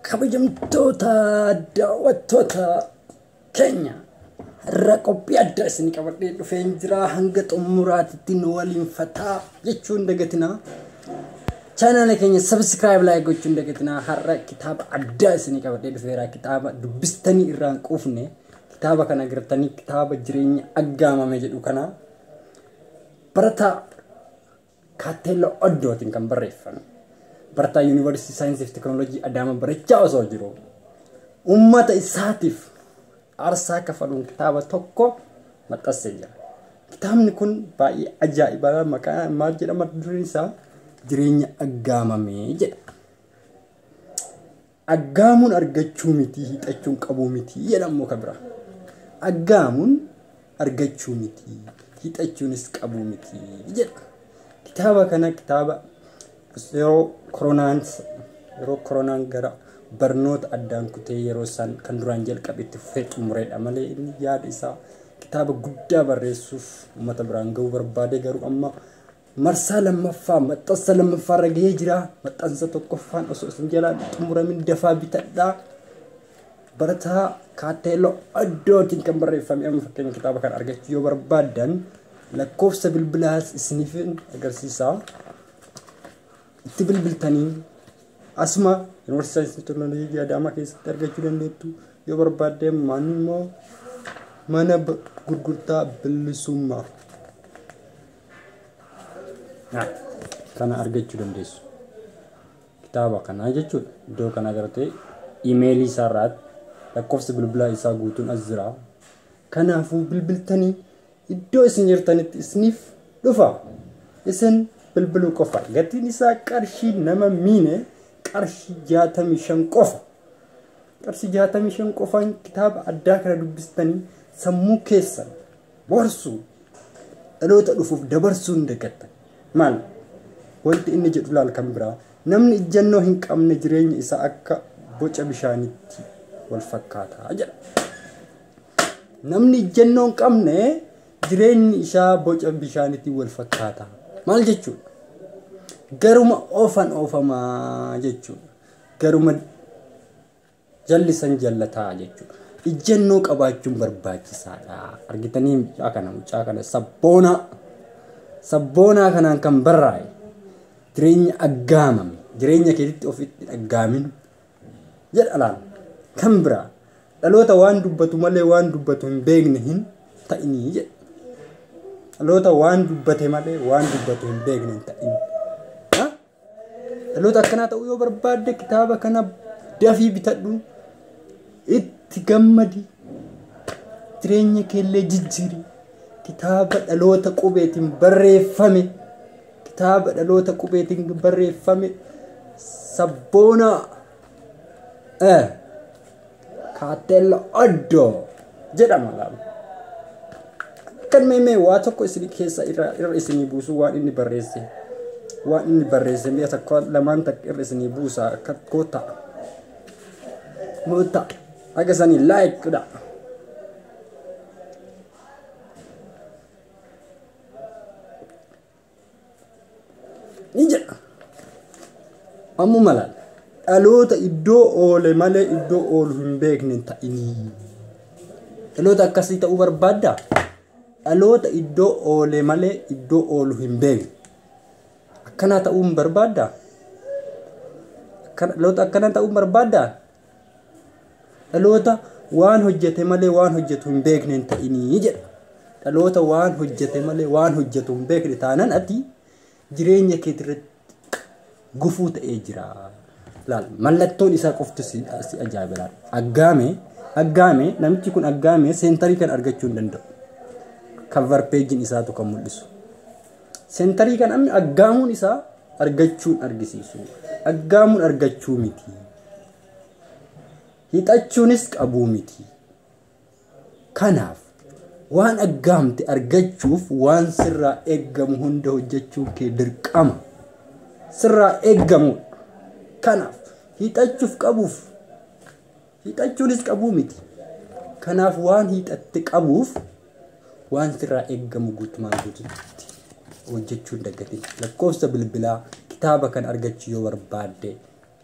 kabajamtoota daawwattoota keenya har'a qophii addaa isin qabadhee dhufeen jira hanga xumuraatitti nu waliin fataa jechuun dagatina channel keenya subscribe like gochuun dagatina har'a kitaaba addaa isin qabadhee dhufeera kitaaba dubbistanii irraan quufne kitaaba kana agartanii kitaaba jireenya aggaamame jedhu kana barataa Kaatteelloo Oddootiin kan barreeffame barataa University Science and Technology Adama barachaa osoo jiru ummata isaatiif aarsaa kafaluun kitaaba tokko maxxansee jira. Kitaabni kun baay'ee ajaa'iba maqaan maal jedhama dureen isaa jireenya aggaamame jedha. Aggaamuun argachuu miti hidhachuun qabuu miti jedhamu kabira. Aggaamuun argachuu miti hidhachuunis qabuu miti jedha. Kitaaba kana kitaaba yeroo koronaan gara barnoota addaan kutee yeroo san kan duraan jalqabetti fufee xumureedha malee inni yaada isaa kitaaba guddaa barreessuuf uummata biraan ga'uu barbaade garuu amma marsaa lammaffaa maxxansa lammaffaa irra gahee jira. Maxxansa tokkoffaan osoo isin jalaan xumuramin dafaa bitadhaa. Barataa Kaatteelloo Oddootiin kan barreeffame amma fakkeenya kitaaba kana argachuu yoo barbaadan lakkoofsa bilbilaas isiniif agarsiisa. Itti bilbiltanii asuma University Science and Technology Adama keessatti argachuu dandeettu yoo barbaadde immoo mana gurgurtaa bilisummaa kana argachuu dandeessu. Kitaaba kana jechuudha. Iddoo kana agartee emailii isaa irratti lakkoofsa bilbilaa isaa guutuun as jira. Kanaafuu bilbiltanii iddoo isin jirtanitti isiniif dhufa. Isin bilbiluu qofa. Gatiin isaa qarshii nama miine qarshii 65 qofa. Qarshii 65 qofaan kitaaba addaa kana dubbistanii sammuu keessan boharsuu dhaloota dhufuuf dabarsuun dagatta. Maal wanti inni jedhu laal kan biraa namni ijjannoo hin qabne jireenya isaa akka boca bishaanitti wal fakkaata jedha. Namni ijjannoo hin qabne jireenyi isaa boca bishaanitti wal fakkaata. Maal jechuudha? Garuma oofamaa jechuudha. Garuma jallisan jallataa jechuudha. Ijjannoo qabaachuun barbaachisaadha. Argitanii mucaa kana sabboonaa kanaan kan barraa'e jireenya aggaamame jireenya keessatti ofitti aggaamin jedha laal kan biraa dhaloota waan dubbatu malee waan dubbatu hin beekne hin ta'inii jedha. Dhaloota waan dubbate malee waan dubbatu hin beekne hin ta'in. Dhaloota akkanaa ta'uu yoo barbaadde kitaaba kana dafii bitadhu itti gammadi jireenya keellee jijjiiri. Kitaaba dhaloota qubeetiin barreeffame kitaaba dhaloota qubeetiin barreeffame sabboonaa Kaatteelloo Oddoo jedhama laala. Kan mee waa tokko isin keessa irra isinii buusu waan inni barreesse mi'a takka lamaan takka irra isinii buusa akka koota moota agasanii like dha. Ni jedha ammuma laal dhaloota iddoo oole malee iddoo oolu hin beekne hin ta'inii. Dhaloota akkasii ta'uu barbaaddaa? Dhaloota iddoo oole malee iddoo oolu hin beekne akkanaa ta'uu hin barbaaddaa? Dhaloota akkanaa ta'uu hin barbaaddaa? Dhaloota waan hojjete malee waan hojjetu hin beekne hin ta'inii jedha. Dhaloota waan hojjete malee waan hojjetu hin beekne taanaan ati jireenya keetirratti gufuu ta'ee jira. Laal mallattoon isaa qofti si ajaa'iba. Aggaame namichi kun aggaame seentarii kan argachuu hin danda'u. Cover page isaatu kan mul'isu. Seentarii kan amma aggaamuun isaa argachuun argisiisu. Aggaamuun argachuu miti. Hidhachuunis qabuu miti. Kanaaf waan aggaamte argachuuf waan sirraa eeggamu hunda hojjechuun kee dirqama. Sirraa eeggamu. Kanaaf hidhachuunis qabuu miti. Kanaaf waan hidhatte qabuuf waan sirraa eeggamu guutumaan guututti hojjechuun dagatiin lakkoofsa bilbilaa kitaaba kan argachuu yoo barbaadde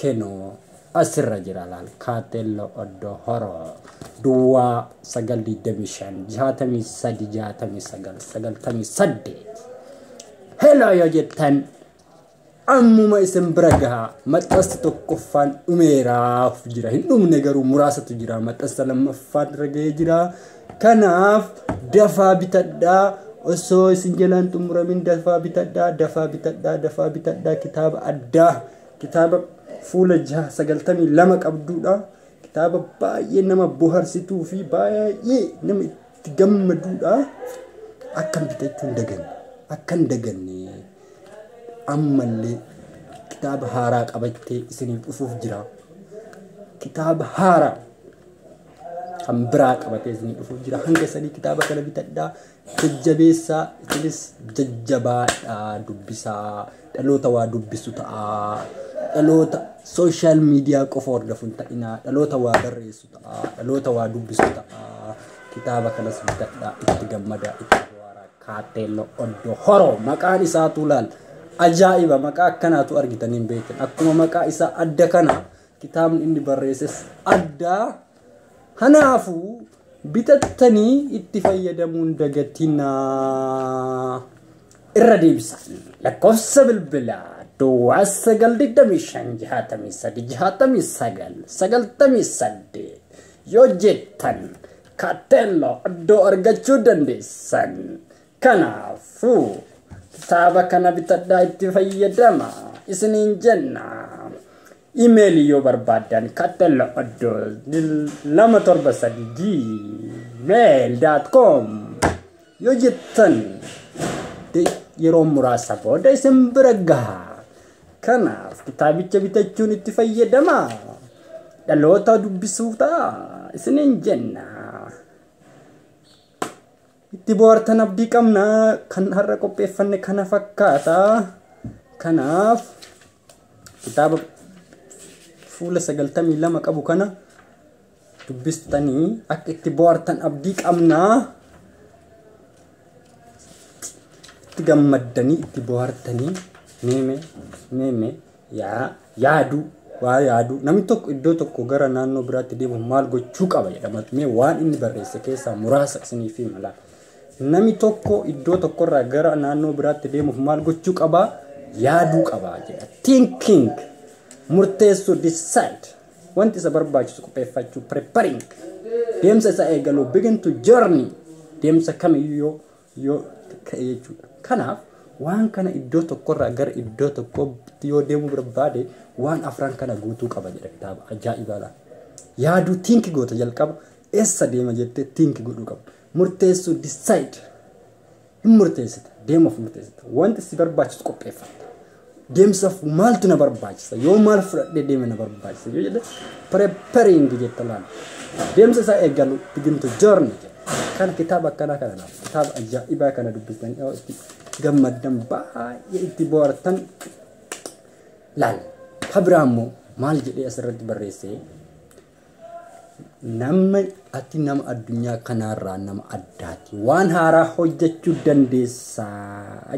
kenoo. asirra jira laal kaatello oddo horo duwwaa 925 63 hello yoo jettan ammuma isin bira gahaa maxxansa tokkoffaan dhumeeraaf jira hin dhumne garuu muraasatu jira maxxansa lammaffaan ragee jira kanaaf dafaa bitadhaa osoo isin jalaan xumuramin dafaa bitadhaa kitaaba addaa kitaaba fuula 692 qabduudha kitaaba baay'ee nama boharsituu fi baay'ee nama itti gammaduudha akkam bitachuun akkan daganne ammallee kitaaba haaraa qabattee isiniif dhufuuf jira kitaaba haaraa kan biraa qabatee isiniif dhufuuf jira hanga sadii kitaaba kana bitadhaa jajjabeessaa isinis jajjabaadhaa dubbisaa dhaloota waa dubbisu ta'a dhaloota social media qofa hordofuun ta'inaa dhaloota waa barreessu ta'a dhaloota waa dubbisu ta'a kitaaba kanas bitadhaa itti gammadaa itti bohaaraa kaatello oddo horo maqaan isaatu laal ajaa'iba maqaa akkanaatu argitaniin beektan akkuma maqaa isaa adda kana kitaabni inni barreesses addaa kanaafuu bitattanii itti fayyadamuun dagatinaa irra deebisan lakkoofsa bilbilaa duwwaa 925 yoo jettan kaatello oddoo argachuu dandeessan kanaafuu kitaaba kana bitadhaa itti fayyadama isiniin jenna email yoo barbaadan kaatello oddoo 273gmail.com yoo jettan yeroo muraasa booda isin bira gahaa kanaaf kitaabicha bitachuun itti fayyadama dhaloota dubbisuu ta'a isiniin jenna itti bohaartan abdii qabna kan har'a qopheeffanne kana fakkaata kanaaf kitaaba fuula 92 qabu kana dubbistanii akka itti bohaartan abdii qabna itti gammaddanii itti bohaartanii meeme yaadu namni tokko iddoo tokko gara naannoo biraatti deemuuf maal gochuu qaba jedhama mee waan inni barreesse keessaa muraasa isiniif hima namni tokko iddoo tokkorraa gara naannoo biraatti deemuuf maal gochuu qaba yaaduu qaba jedha thinking murteessuu decide wanti isa barbaachisu qopheeffachuu preparing deemsa isa eegaluu begin to journey deemsa kamiyyuu yoo ka'e jechuudha kanaaf waan kana iddoo tokkorraa gara iddoo tokkotti yoo deemuu barbaade waan afran kana guutuu qaba jedha kitaaba ajaa'ibaadha yaaduu think goota jalqaba eessa deema jettee think godhuu qaba murteessuu decide hin murteessita deemuuf murteessita wanti si barbaachisu qopheeffata deemsaaf maaltu na barbaachisa yoo maal fudhadhee deeme na barbaachisa yoo jedhe preparing jetta laala deemsa isaa eegalu begin to journey kana kitaaba akkanaa kana laala kitaaba ajaa'ibaa kana dubbistanii yoo itti gammaddan baay'ee itti bohaartan laala habiraammoo maal jedhee asirratti barreessee nama ati nama addunyaa kanarraa nama addaati waan haaraa hojjechuu dandeessa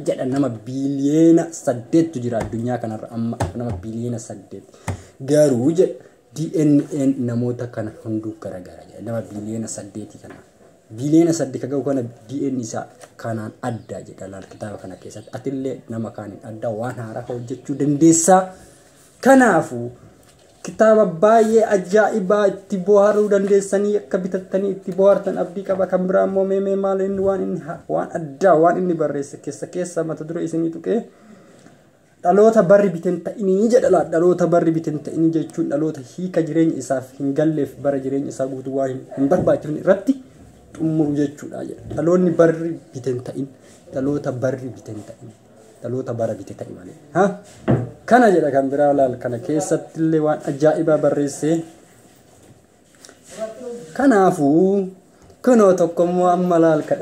jedha nama biliyeena 8 jira addunyaa kanarra amma nama biliyeena 8 garuu jedha DNA namoota kana hunduu garagara jedha nama biliyeena 8 kana biliyeena 8 kagahu kana DNA isaa kanaan adda jedha laal kitaaba kana keessatti atillee nama kaaniin adda waan haaraa hojjechuu dandeessa kanaafuu kitaaba baay'ee ajaa'ibaa itti bohaaruu dandeessanii akka bitattanii itti bohaartan abdii qaba kan biraa immoo meemee maal inni waan addaa waan inni barreesse keessa mata duree isinii tuqee dhaloota barri biten ta'inii jedha dhaloota barri biten ta'inii jechuun dhaloota hiika jireenya isaaf hin galleef bara jireenya isaa guutuu waa hin barbaachifne irratti xumuru jechuudha jedha dhaloonni barri biten ta'in dhaloota barri biten ta'in dhaloota bara bite ta'in malee kana jedha kan biraa laal kana keessatti illee waan ajaa'ibaa barreesse kanaafuu kunoo tokkommoo amma laal ka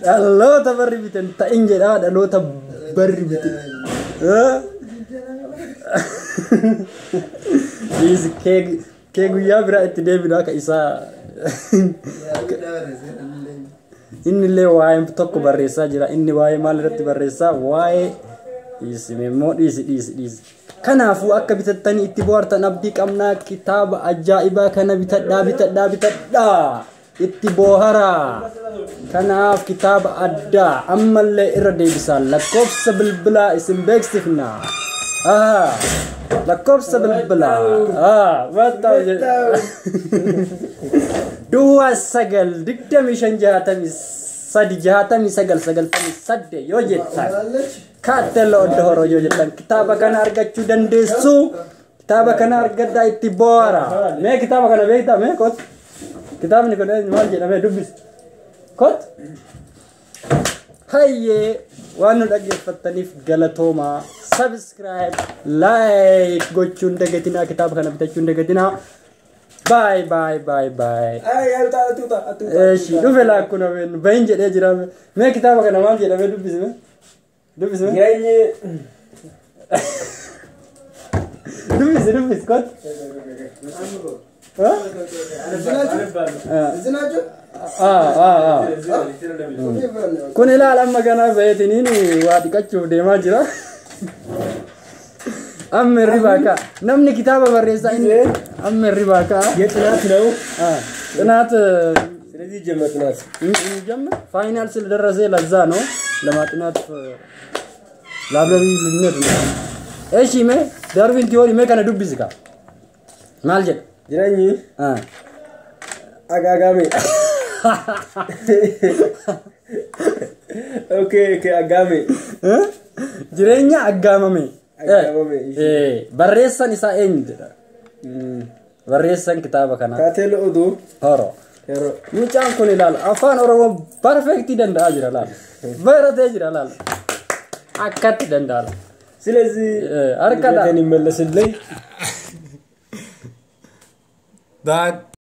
dhaloota barri biten ta'in jedha dhaloota barri bite kee guyyaa biraa itti deebinaa ka isaa inni illee waa'ee tokko barreessaa jira inni waa'ee maal irratti barreessaa waa'ee dhiisimmoo dhiisi kanaafuu akka bitattanii itti bohaartan abdii qabnaa kitaaba ajaa'ibaa kana bitadhaa itti boharaa kanaaf kitaaba addaa ammallee irra deebisaa lakkoofsa bilbilaa isin beeksifna lakkoofsa bilbilaa duwwaa 9 yoo jettan kaatela odhoro yoo jettan kitaaba kana argachuu dandeessu kitaaba kana argadhaa itti bohara mee kitaaba kana beektaa mee kot kitaabni kun maal jedhamee dubbis kot hayyee waan nu dhaggeeffattaniif galatooma subscribe like gochuun dagatinaa kitaaba kana bitachuun dagatinaa bye shi dhufe lakkuna bahin jedhee jira mee kitaaba kana maal jedhamee dubbisime geenye dubbis kot kun ilaala amma kana beetiniin waa dhiqachuuf deemaa jira amma ribaaka namni kitaaba barreessaa inni amma ribaaka የጥናት ነው ጥናት ስለዚህ ጀመር ጥናት ጀመር ፋይናል ስለደረሰ ለዛ ነው ለማጥናት ላይብረሪ ልንሄድ ነው እሺ ሜ ዳርዊን ቲዮሪ ሜ ከነ ዱብዝ ጋ ማልጀ ጅራኝ አጋጋሜ ኦኬ አጋሜ ጅረኛ አጋማሜ barreessan isaa eenyudha barreessan kitaaba kana kaatelo oduu horo mucaan kun ilaala afaan oromoo perfecti danda'a jira laala baratee jira laala akkatti danda'a ስለዚህ harkadha